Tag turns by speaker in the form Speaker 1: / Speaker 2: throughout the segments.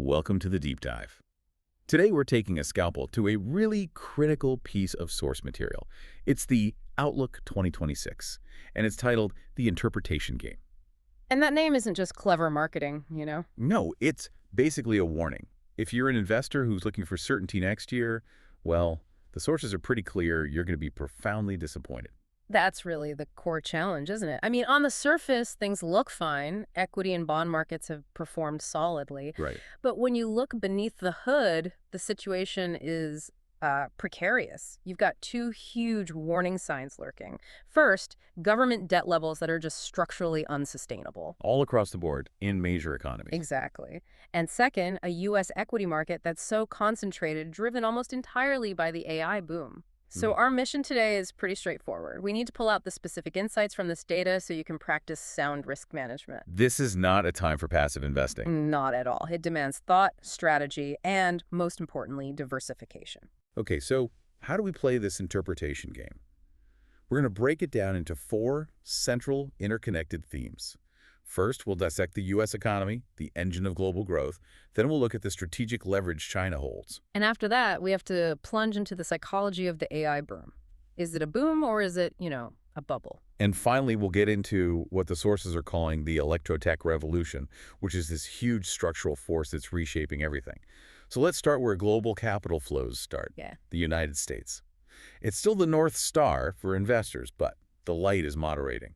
Speaker 1: Welcome to the deep dive. Today we're taking a scalpel to a really critical piece of source material. It's the Outlook 2026, and it's titled The Interpretation Game.
Speaker 2: And that name isn't just clever marketing.
Speaker 1: No, it's basically a warning. If you're an investor who's looking for certainty next year, well, the sources are pretty clear you're going to be profoundly disappointed.
Speaker 2: That's really the core challenge, isn't it? I mean, on the surface, things look fine. Equity and bond markets have performed solidly.
Speaker 1: Right.
Speaker 2: But when you look beneath the hood, the situation is precarious. You've got two huge warning signs lurking. First, government debt levels that are just structurally unsustainable.
Speaker 1: All across the board in major economies.
Speaker 2: Exactly. And second, a U.S. equity market that's so concentrated, driven almost entirely by the AI boom. So our mission today is pretty straightforward. We need to pull out the specific insights from this data so you can practice sound risk management.
Speaker 1: This is not a time for passive investing.
Speaker 2: Not at all. It demands thought, strategy, and, most importantly, diversification.
Speaker 1: Okay, so how do we play this interpretation game? We're going to break it down into four central interconnected themes. First, we'll dissect the U.S. economy, the engine of global growth. Then we'll look at the strategic leverage China holds.
Speaker 2: And after that, we have to plunge into the psychology of the AI boom. Is it a boom or is it, a bubble?
Speaker 1: And finally, we'll get into what the sources are calling the Electrotech revolution, which is this huge structural force that's reshaping everything. So let's start where global capital flows start, the United States. It's still the North Star for investors, but the light is moderating.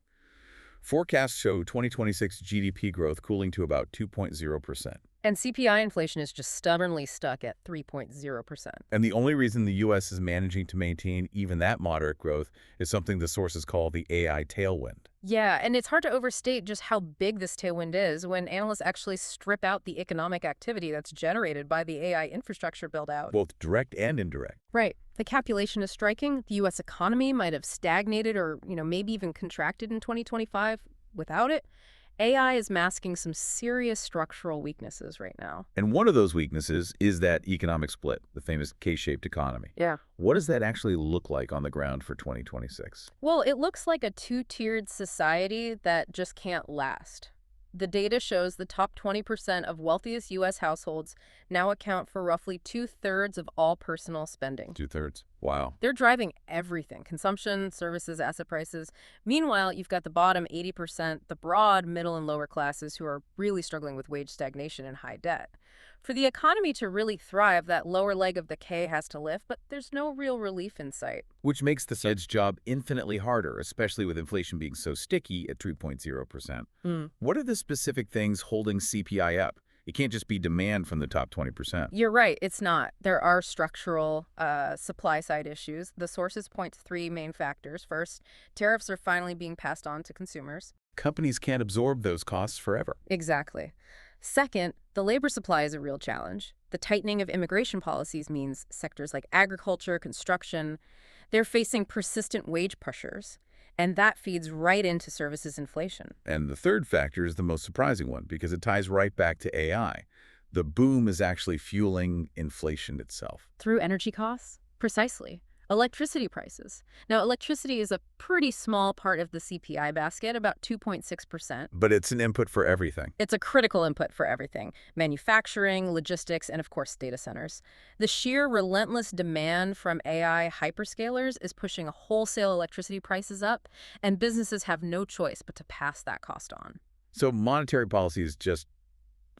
Speaker 1: Forecasts show 2026 GDP growth cooling to about 2.0%.
Speaker 2: And CPI inflation is just stubbornly stuck at 3.0%.
Speaker 1: And the only reason the U.S. is managing to maintain even that moderate growth is something the sources call the AI tailwind.
Speaker 2: Yeah, and it's hard to overstate just how big this tailwind is when analysts actually strip out the economic activity that's generated by the AI infrastructure build-out.
Speaker 1: Both direct and indirect.
Speaker 2: Right. The calculation is striking. The U.S. economy might have stagnated or, maybe even contracted in 2025 without it. AI is masking some serious structural weaknesses right now.
Speaker 1: And one of those weaknesses is that economic split, the famous K-shaped economy.
Speaker 2: Yeah.
Speaker 1: What does that actually look like on the ground for 2026?
Speaker 2: Well, it looks like a two-tiered society that just can't last. The data shows the top 20% of wealthiest U.S. households now account for roughly two-thirds of all personal spending.
Speaker 1: Two-thirds. Wow.
Speaker 2: They're driving everything: consumption, services, asset prices. Meanwhile, you've got the bottom 80%, the broad, middle, and lower classes who are really struggling with wage stagnation and high debt. For the economy to really thrive, that lower leg of the K has to lift, but there's no real relief in sight.
Speaker 1: Which makes the Fed's job infinitely harder, especially with inflation being so sticky at 3.0%. What are the specific things holding CPI up? It can't just be demand from the top 20%.
Speaker 2: You're right, it's not. There are structural supply-side issues. The sources point to three main factors. First, tariffs are finally being passed on to consumers.
Speaker 1: Companies can't absorb those costs forever.
Speaker 2: Exactly. Second, the labor supply is a real challenge. The tightening of immigration policies means sectors like agriculture, construction, they're facing persistent wage pressures. And that feeds right into services inflation.
Speaker 1: And the third factor is the most surprising one because it ties right back to AI. The boom is actually fueling inflation itself.
Speaker 2: Through energy costs? Precisely. Electricity prices. Now, electricity is a pretty small part of the CPI basket, about 2.6%.
Speaker 1: But it's an input for everything.
Speaker 2: It's a critical input for everything: manufacturing, logistics, and of course, data centers. The sheer relentless demand from AI hyperscalers is pushing wholesale electricity prices up, and businesses have no choice but to pass that cost on.
Speaker 1: So monetary policy is just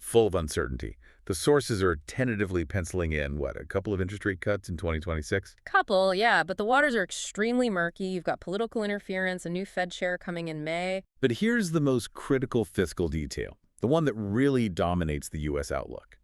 Speaker 1: full of uncertainty. The sources are tentatively penciling in, a couple of interest rate cuts in 2026?
Speaker 2: Couple, yeah, but the waters are extremely murky. You've got political interference, a new Fed chair coming in May.
Speaker 1: But here's the most critical fiscal detail, the one that really dominates the U.S. outlook.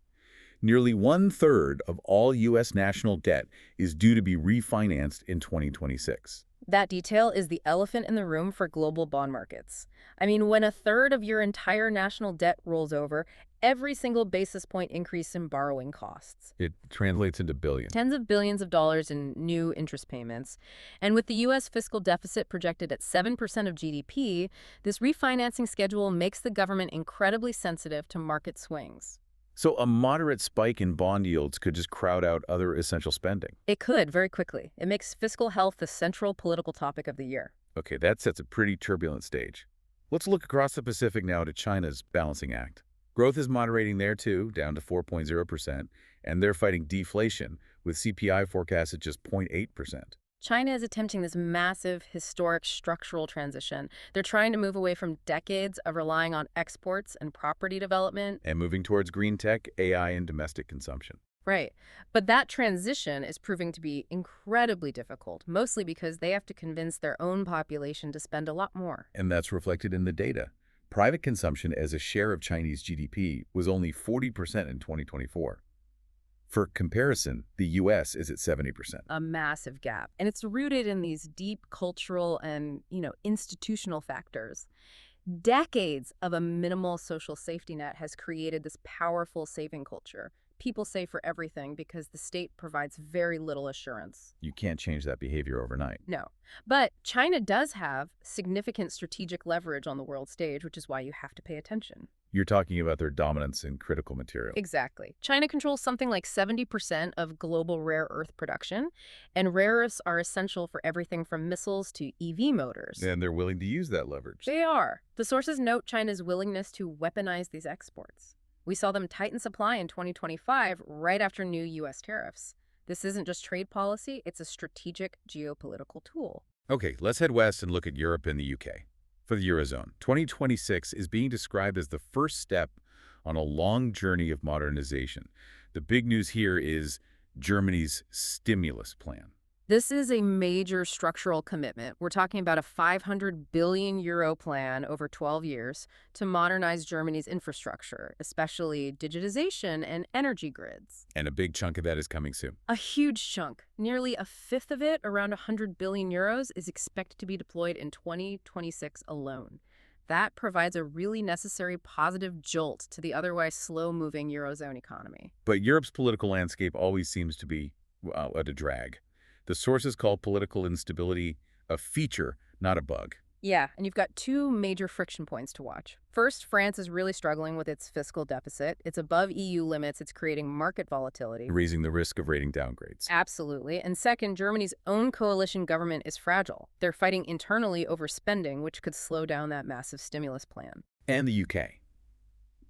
Speaker 1: Nearly one-third of all U.S. national debt is due to be refinanced in 2026.
Speaker 2: That detail is the elephant in the room for global bond markets. I mean, when a third of your entire national debt rolls over, every single basis point increase in borrowing costs.
Speaker 1: It translates into billions.
Speaker 2: Tens of billions of dollars in new interest payments. And with the U.S. fiscal deficit projected at 7% of GDP, this refinancing schedule makes the government incredibly sensitive to market swings.
Speaker 1: So a moderate spike in bond yields could just crowd out other essential spending.
Speaker 2: It could, very quickly. It makes fiscal health the central political topic of the year.
Speaker 1: Okay, that sets a pretty turbulent stage. Let's look across the Pacific now to China's balancing act. Growth is moderating there too, down to 4.0%, and they're fighting deflation, with CPI forecast at just 0.8%.
Speaker 2: China is attempting this massive, historic structural transition. They're trying to move away from decades of relying on exports and property development.
Speaker 1: And moving towards green tech, AI, and domestic consumption.
Speaker 2: Right. But that transition is proving to be incredibly difficult, mostly because they have to convince their own population to spend a lot more.
Speaker 1: And that's reflected in the data. Private consumption as a share of Chinese GDP was only 40% in 2024. For comparison, the U.S. is at 70%.
Speaker 2: A massive gap. And it's rooted in these deep cultural and, institutional factors. Decades of a minimal social safety net has created this powerful saving culture. People save for everything because the state provides very little assurance.
Speaker 1: You can't change that behavior overnight.
Speaker 2: No. But China does have significant strategic leverage on the world stage, which is why you have to pay attention.
Speaker 1: You're talking about their dominance in critical material.
Speaker 2: Exactly. China controls something like 70% of global rare earth production, and rare earths are essential for everything from missiles to EV motors.
Speaker 1: And they're willing to use that leverage.
Speaker 2: They are. The sources note China's willingness to weaponize these exports. We saw them tighten supply in 2025 right after new U.S. tariffs. This isn't just trade policy, it's a strategic geopolitical tool.
Speaker 1: Okay, let's head west and look at Europe and the UK. For the Eurozone, 2026 is being described as the first step on a long journey of modernization. The big news here is Germany's stimulus plan.
Speaker 2: This is a major structural commitment. We're talking about a 500 billion euro plan over 12 years to modernize Germany's infrastructure, especially digitization and energy grids.
Speaker 1: And a big chunk of that is coming soon.
Speaker 2: A huge chunk. Nearly a fifth of it, around 100 billion euros, is expected to be deployed in 2026 alone. That provides a really necessary positive jolt to the otherwise slow-moving Eurozone economy.
Speaker 1: But Europe's political landscape always seems to be at a drag. The sources call political instability a feature, not a bug.
Speaker 2: Yeah, and you've got two major friction points to watch. First, France is really struggling with its fiscal deficit. It's above EU limits. It's creating market volatility,
Speaker 1: Raising the risk of rating downgrades.
Speaker 2: Absolutely. And second, Germany's own coalition government is fragile. They're fighting internally over spending, which could slow down that massive stimulus plan.
Speaker 1: And the UK.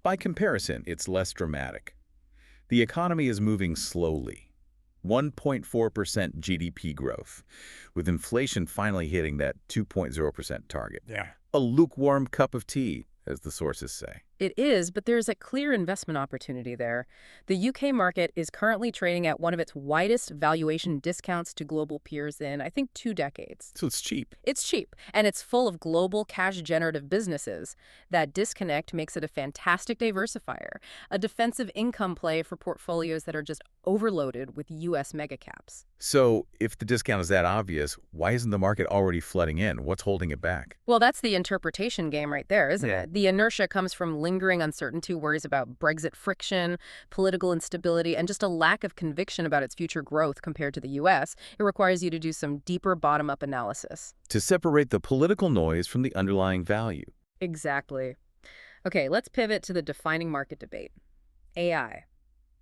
Speaker 1: By comparison, it's less dramatic. The economy is moving slowly. 1.4% GDP growth, with inflation finally hitting that 2.0% target.
Speaker 3: Yeah.
Speaker 1: A lukewarm cup of tea, as the sources say.
Speaker 2: It is, but there's a clear investment opportunity there. The UK market is currently trading at one of its widest valuation discounts to global peers in, I think, 2 decades.
Speaker 1: So it's cheap.
Speaker 2: It's cheap, and it's full of global cash-generative businesses. That disconnect makes it a fantastic diversifier, a defensive income play for portfolios that are just overloaded with U.S. megacaps.
Speaker 1: So if the discount is that obvious, why isn't the market already flooding in? What's holding it back?
Speaker 2: Well, that's the interpretation game right there, isn't
Speaker 3: Yeah.
Speaker 2: it? The inertia comes from lingering uncertainty, worries about Brexit friction, political instability, and just a lack of conviction about its future growth compared to the U.S. It requires you to do some deeper bottom-up analysis.
Speaker 1: To separate the political noise from the underlying value.
Speaker 2: Exactly. Okay, let's pivot to the defining market debate. AI.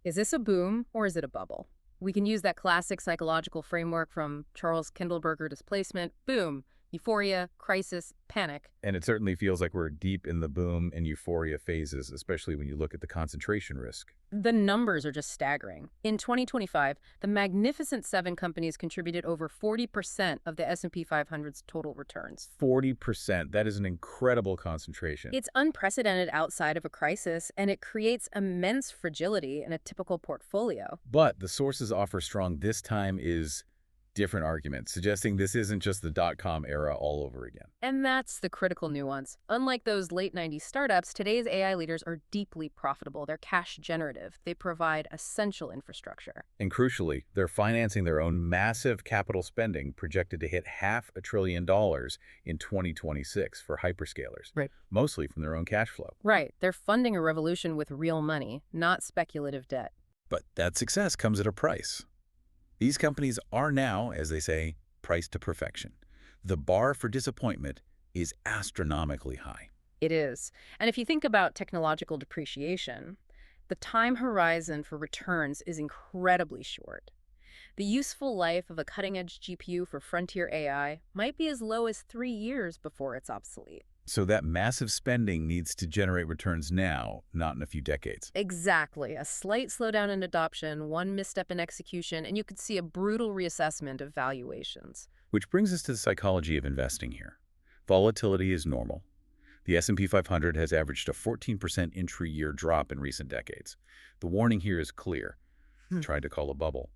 Speaker 2: Is this a boom or is it a bubble? We can use that classic psychological framework from Charles Kindleberger displacement. Boom. Euphoria, crisis, panic.
Speaker 1: And it certainly feels like we're deep in the boom and euphoria phases, especially when you look at the concentration risk.
Speaker 2: The numbers are just staggering. In 2025, the Magnificent Seven companies contributed over 40% of the S&P 500's total returns.
Speaker 1: 40%. That is an incredible concentration.
Speaker 2: It's unprecedented outside of a crisis, and it creates immense fragility in a typical portfolio.
Speaker 1: But the sources offer strong this time is different arguments, suggesting this isn't just the dot-com era all over again.
Speaker 2: And that's the critical nuance. Unlike those late 90s startups, today's AI leaders are deeply profitable. They're cash generative. They provide essential infrastructure.
Speaker 1: And crucially, they're financing their own massive capital spending projected to hit $500 billion in 2026 for hyperscalers,
Speaker 2: Right.
Speaker 1: mostly from their own cash flow.
Speaker 2: Right. They're funding a revolution with real money, not speculative debt.
Speaker 1: But that success comes at a price. These companies are now, as they say, priced to perfection. The bar for disappointment is astronomically high.
Speaker 2: It is. And if you think about technological depreciation, the time horizon for returns is incredibly short. The useful life of a cutting-edge GPU for frontier AI might be as low as 3 years before it's obsolete.
Speaker 1: So that massive spending needs to generate returns now, not in a few decades.
Speaker 2: Exactly. A slight slowdown in adoption, one misstep in execution, and you could see a brutal reassessment of valuations.
Speaker 1: Which brings us to the psychology of investing here. Volatility is normal. The S&P 500 has averaged a 14% intra-year drop in recent decades. The warning here is clear. Tried to call a bubble.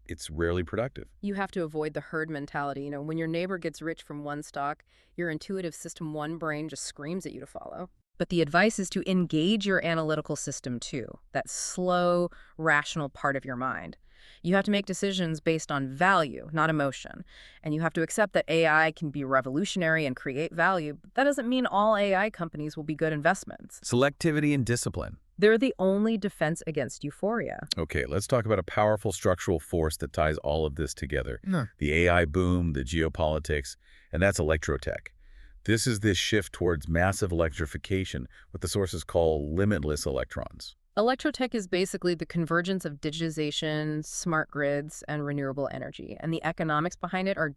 Speaker 1: It's rarely productive.
Speaker 2: You have to avoid the herd mentality. When your neighbor gets rich from one stock, your intuitive system one brain just screams at you to follow. But the advice is to engage your analytical system too, that slow, rational part of your mind. You have to make decisions based on value, not emotion. And you have to accept that AI can be revolutionary and create value, but that doesn't mean all AI companies will be good investments.
Speaker 1: Selectivity and discipline.
Speaker 2: They're the only defense against euphoria.
Speaker 1: Okay, let's talk about a powerful structural force that ties all of this together. The AI boom, the geopolitics, and that's Electrotech. This is this shift towards massive electrification, what the sources call limitless electrons.
Speaker 2: Electrotech is basically the convergence of digitization, smart grids, and renewable energy. And the economics behind it are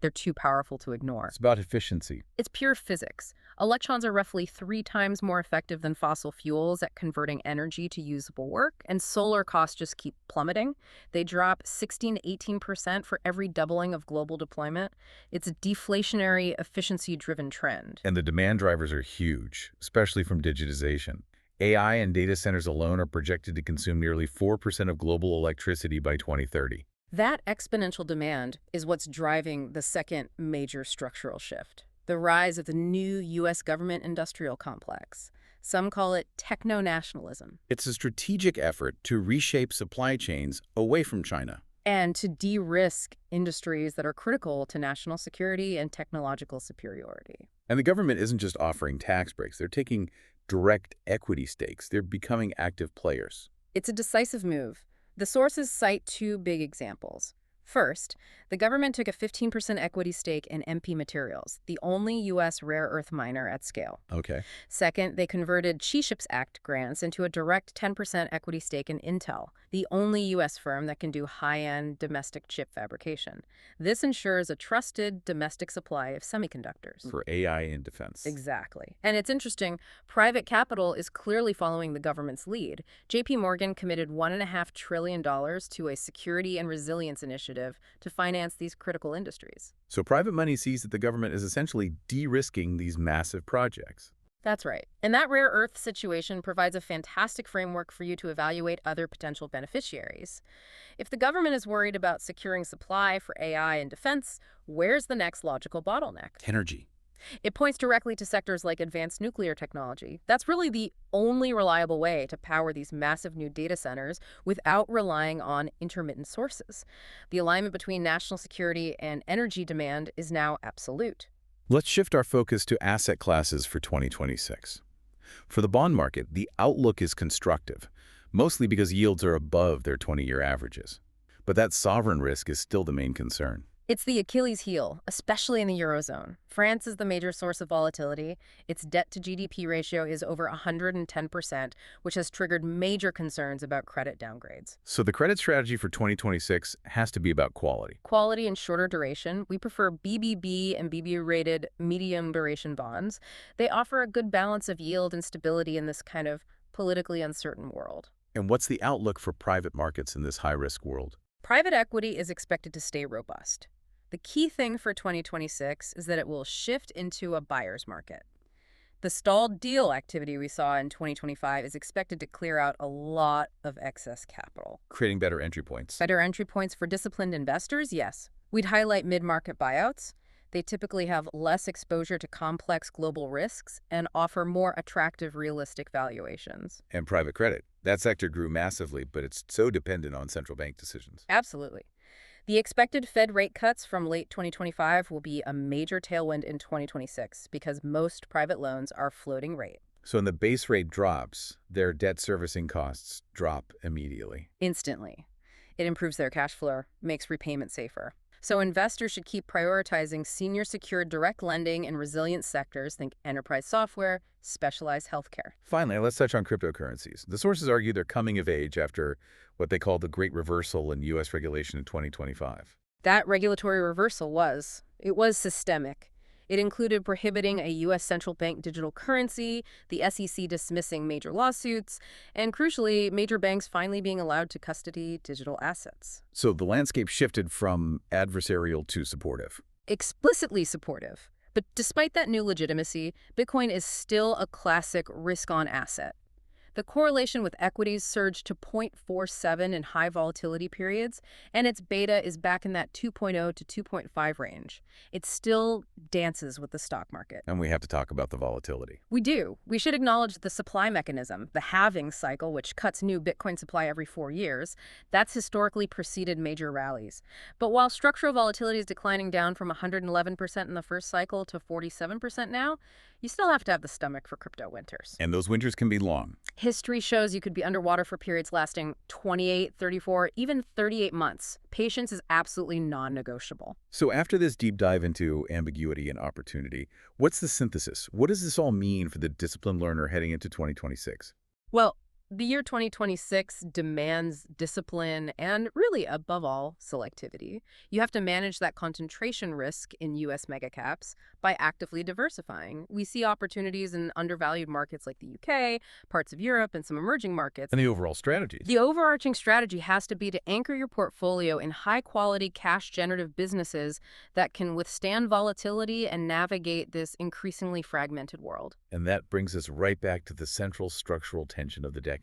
Speaker 2: they're too powerful to ignore.
Speaker 1: It's about efficiency.
Speaker 2: It's pure physics. Electrons are roughly 3 times more effective than fossil fuels at converting energy to usable work, and solar costs just keep plummeting. They drop 16 to 18% for every doubling of global deployment. It's a deflationary, efficiency-driven trend.
Speaker 1: And the demand drivers are huge, especially from digitization. AI and data centers alone are projected to consume nearly 4% of global electricity by 2030.
Speaker 2: That exponential demand is what's driving the second major structural shift, the rise of the new U.S. government industrial complex. Some call it techno-nationalism.
Speaker 1: It's a strategic effort to reshape supply chains away from China.
Speaker 2: And to de-risk industries that are critical to national security and technological superiority.
Speaker 1: And the government isn't just offering tax breaks. They're taking direct equity stakes. They're becoming active players.
Speaker 2: It's a decisive move. The sources cite 2 big examples. First, the government took a 15% equity stake in MP Materials, the only U.S. rare earth miner at scale.
Speaker 1: Okay.
Speaker 2: Second, they converted CHIPS Act grants into a direct 10% equity stake in Intel, the only U.S. firm that can do high-end domestic chip fabrication. This ensures a trusted domestic supply of semiconductors.
Speaker 1: For AI and defense.
Speaker 2: Exactly. And it's interesting, private capital is clearly following the government's lead. J.P. Morgan committed $1.5 trillion to a security and resilience initiative to finance these critical industries.
Speaker 1: So private money sees that the government is essentially de-risking these massive projects.
Speaker 2: That's right. And that rare earth situation provides a fantastic framework for you to evaluate other potential beneficiaries. If the government is worried about securing supply for AI and defense, where's the next logical bottleneck?
Speaker 1: Energy.
Speaker 2: It points directly to sectors like advanced nuclear technology. That's really the only reliable way to power these massive new data centers without relying on intermittent sources. The alignment between national security and energy demand is now absolute.
Speaker 1: Let's shift our focus to asset classes for 2026. For the bond market, the outlook is constructive, mostly because yields are above their 20-year averages. But that sovereign risk is still the main concern.
Speaker 2: It's the Achilles heel, especially in the Eurozone. France is the major source of volatility. Its debt-to-GDP ratio is over 110%, which has triggered major concerns about credit downgrades.
Speaker 1: So the credit strategy for 2026 has to be about quality.
Speaker 2: Quality and shorter duration. We prefer BBB and BB-rated medium-duration bonds. They offer a good balance of yield and stability in this kind of politically uncertain world.
Speaker 1: And what's the outlook for private markets in this high-risk world?
Speaker 2: Private equity is expected to stay robust. The key thing for 2026 is that it will shift into a buyer's market. The stalled deal activity we saw in 2025 is expected to clear out a lot of excess capital.
Speaker 1: Creating better entry points.
Speaker 2: Better entry points for disciplined investors? Yes. We'd highlight mid-market buyouts. They typically have less exposure to complex global risks and offer more attractive realistic valuations.
Speaker 1: And private credit. That sector grew massively, but it's so dependent on central bank decisions.
Speaker 2: Absolutely. The expected Fed rate cuts from late 2025 will be a major tailwind in 2026 because most private loans are floating rate.
Speaker 1: So when the base rate drops, their debt servicing costs drop immediately.
Speaker 2: Instantly. It improves their cash flow, makes repayment safer. So investors should keep prioritizing senior secured direct lending in resilient sectors, think enterprise software, specialized healthcare.
Speaker 1: Finally, let's touch on cryptocurrencies. The sources argue they're coming of age after what they call the Great Reversal in U.S. regulation in 2025.
Speaker 2: That regulatory reversal was systemic. It included prohibiting a U.S. central bank digital currency, the SEC dismissing major lawsuits, and crucially, major banks finally being allowed to custody digital assets.
Speaker 1: So the landscape shifted from adversarial to supportive.
Speaker 2: Explicitly supportive. But despite that new legitimacy, Bitcoin is still a classic risk-on asset. The correlation with equities surged to 0.47 in high volatility periods, and its beta is back in that 2.0 to 2.5 range. It still dances with the stock market.
Speaker 1: And we have to talk about the volatility.
Speaker 2: We do. We should acknowledge the supply mechanism, the halving cycle, which cuts new Bitcoin supply every 4 years. That's historically preceded major rallies. But while structural volatility is declining down from 111% in the first cycle to 47% now, you still have to have the stomach for crypto winters.
Speaker 1: And those winters can be long.
Speaker 2: History shows you could be underwater for periods lasting 28, 34, even 38 months. Patience is absolutely non-negotiable.
Speaker 1: So after this deep dive into ambiguity and opportunity, what's the synthesis? What does this all mean for the disciplined learner heading into 2026?
Speaker 2: Well, the year 2026 demands discipline and, really, above all, selectivity. You have to manage that concentration risk in U.S. megacaps by actively diversifying. We see opportunities in undervalued markets like the UK, parts of Europe, and some emerging markets.
Speaker 1: And the overall strategies.
Speaker 2: The overarching strategy has to be to anchor your portfolio in high-quality, cash-generative businesses that can withstand volatility and navigate this increasingly fragmented world.
Speaker 1: And that brings us right back to the central structural tension of the decade.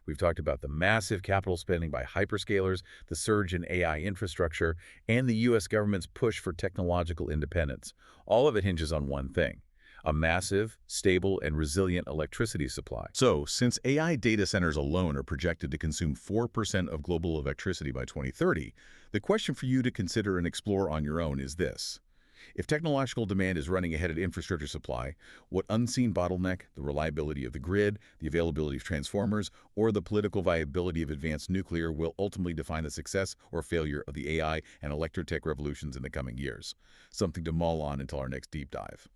Speaker 1: We've talked about the massive capital spending by hyperscalers, the surge in AI infrastructure, and the U.S. government's push for technological independence. All of it hinges on one thing: a massive, stable, and resilient electricity supply.
Speaker 3: So, since AI data centers alone are projected to consume 4% of global electricity by 2030, the question for you to consider and explore on your own is this. If technological demand is running ahead of infrastructure supply, what unseen bottleneck, the reliability of the grid, the availability of transformers, or the political viability of advanced nuclear will ultimately define the success or failure of the AI and Electrotech revolutions in the coming years? Something to mull on until our next deep dive.